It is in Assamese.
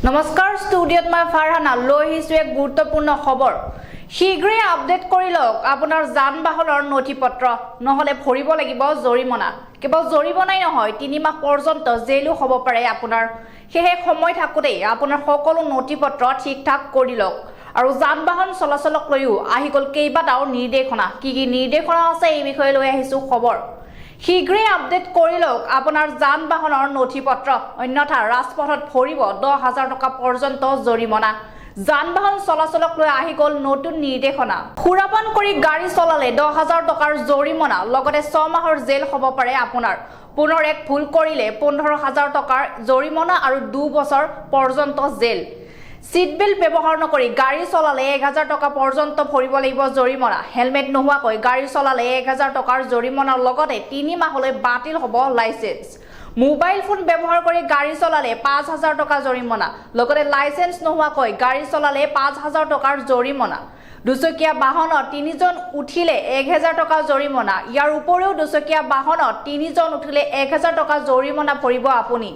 নমস্কাৰ ষ্টুডিঅ'ত মই ফাৰহানা লৈ আহিছো এক গুৰুত্বপূৰ্ণ খবৰ শীঘ্ৰে আপডেট কৰি লওক আপোনাৰ যান বাহনৰ নথিপত্ৰ নহলে ভৰিব লাগিব জৰিমনা কেৱল জৰিমনাই নহয় 3 মাহ পৰ্যন্ত জেলো হ'ব পাৰে আপোনাৰ সেয়ে সময় থাকোতে আপোনাৰ সকলো নথিপত্ৰ ঠিকঠাক কৰি লওক আৰু যান বাহন চলাচলক লৈও আহি গল কেইবাটাও নিৰ্দেশনা কি নিৰ্দেশনা আছে এই বিষয়ে লৈ আহিছো খবৰ শীঘ্ৰে আপডেট কৰি লওক আপোনাৰ যান বাহনৰ নথিপত্ৰ অন্যথা ৰাজপথত ভৰিব 10,000 টকা পৰ্যন্ত জৰিমনা যান বাহন চলাচলক লৈ আহি গল নতুন নিৰ্দেশনা খুৰাপান কৰি গাড়ী চলালে 10,000 টকাৰ জৰিমনা লগতে 6 মাহৰ জেল হ'ব পাৰে আপোনাৰ পুনৰ এক ভুল কৰিলে 15,000 টকাৰ জৰিমনা আৰু 2 বছৰ পৰ্যন্ত জেল सीट बेल्ट व्यवहार नकरी गाड़ी चलाले 1,000 टका पर्यंत भरिब লাগিব जरिमना हेलमेट नहुवाকৈ गाड़ी चलाले 1,000 टकार जरिमना लगते 3 माहলৈ बातिल হ'ব लाइसेंस मोबाइल फोन व्यवहार কৰি गाड़ी चलाले 5,000 टका जरिमना लगते लाइसेंस नहुवाকৈ गाड़ी चलाले 5,000 टकार जरिमना দুচকীয়া বাহনত 3 জন উঠিলে 1,000 টকা জৰিমনা ইয়াৰ উপৰিও দুচকীয়া বাহনত 3 জন উঠিলে 1,000 টকা জৰিমনা ভৰিব আপুনি